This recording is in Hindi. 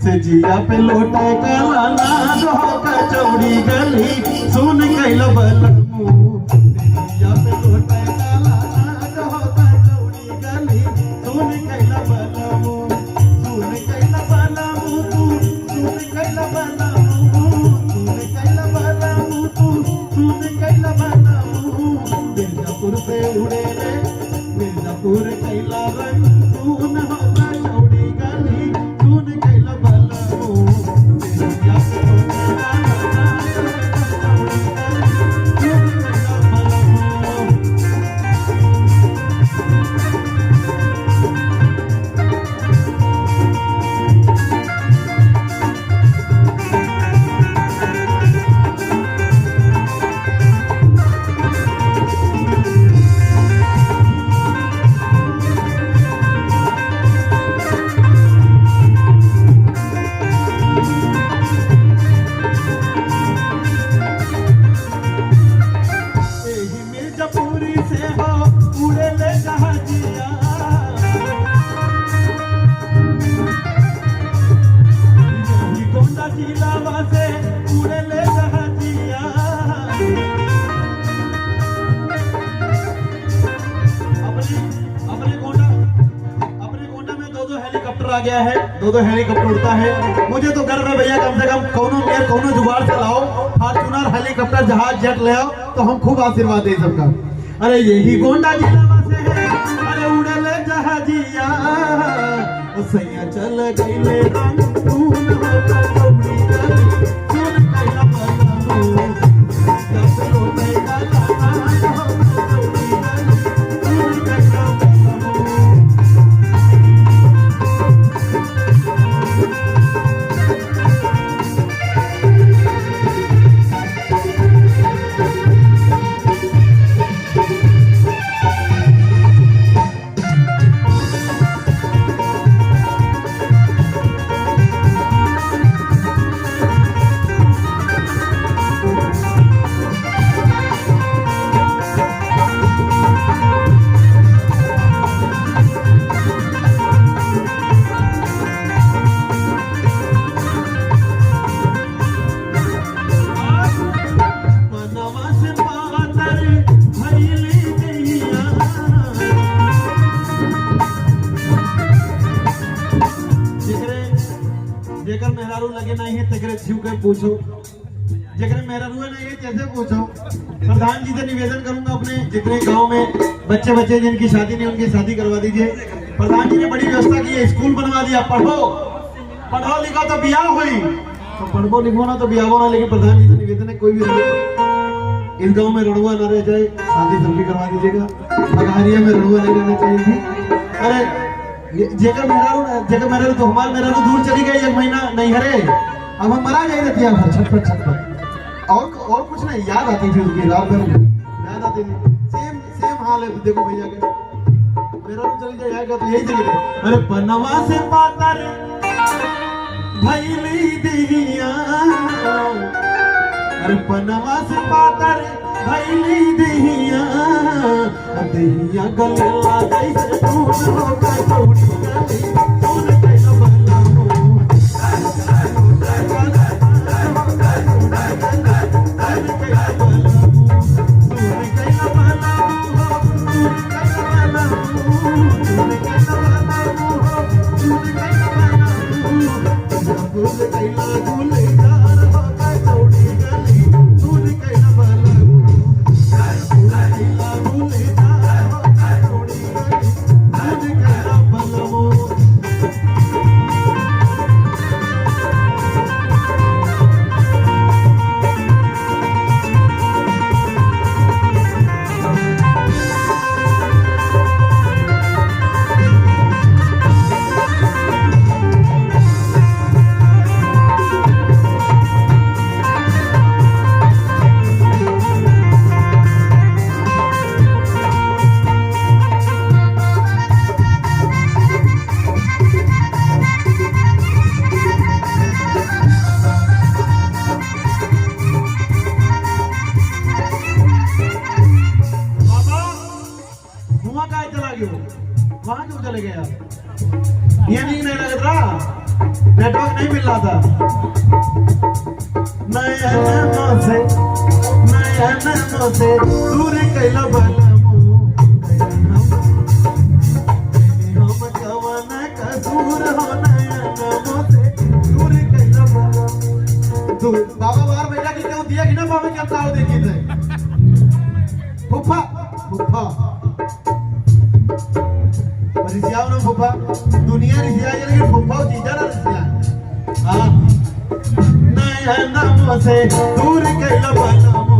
से जिया पे लोटे काला नाग हो कचौड़ी गली सुन कैल बलमू से जिया पे लोटे काला नाग हो कचौड़ी गली सुन कैल बलमू सुन कैल बलमू तू सुन कैल बलमू सुन कैल बलमू तू सुन कैल बलमू मिर्जापुर से उड़े रे मिर्जापुर कैला रंगून हो कचौड़ी गली सुन कैल बलमू से जिया पे लोटे काला मिर्जापुरी से हो उड़े ले जहाजिया गोंडा जिला से उड़े ले जहाजिया अपने गोंडा में दो हेलीकॉप्टर आ गया है दो हेलीकॉप्टर उड़ता है मुझे तो गर्व है भैया कम से कम कौनो जुगाड़ से लाओ फॉर्च्यूनर हेलीकॉप्टर जहाज जेट ले आओ तो हम खूब आशीर्वाद दे सबका अरे यही गोंडा जिला से है अरे उड़ले जहाजिया ओ सैया चल गईले रंगून हो कचौड़ी गली सुन कैला बलमू या पे लोटे काला नाग हो कचौड़ी गली सुन कैला बलमू जेकर मेहरारू लगे नहीं है तेकरे छिव के पूछो जेकर मेहरारू नहीं है कैसे पूछो प्रधान जी से निवेदन करूंगा अपने जितने गांव में बच्चे जिनकी शादी नहीं उनकी शादी करवा दीजिए प्रधान जी ने बड़ी व्यवस्था की है स्कूल बनवा दिया पढ़ो लिखो तो ब्याह हुई तो पढ़ो लिखो ना तो ब्याह होना लेकिन प्रधान जी से निवेदन है कोई भी इस गांव में रणुआ न रह जाए शादी जल्दी करवा दीजिएगा अगहरिया में रणुआ नहीं रहना चाहिए अरे जेकर मेहरारू तो हमार मेहरारू दूर चली गई एक महीना नहीं हरे अब हम मरा गई रहती है छटपट और कुछ नहीं याद आती थी उसकी रात भर याद आती थी सेम हाल है देखो भैया के मेहरारू चली जाएगा तो यही चली गई अरे पनवा से पातर भैली दिया अरे पनवा से पातर भैली दिया दिया गले जैसे दूध हो कचौड़ी गली सुन कैल बलमू नेटवर्क नहीं मिल रहा था। नयन मोसे दूर कैला बलमु हम कवन कसूर हो नयन मोसे दूर कैला बलमु। बाबा बाहर बैठा कि क्यों दिया कि ना बाबा क्या ताव देखी थे फुफा फुफा रिसिया ना फुफा दुनिया रिसिया लेकिन फुफा चीजा ना रिसिया। हाँ नयन मोसे दूर कैला बलमु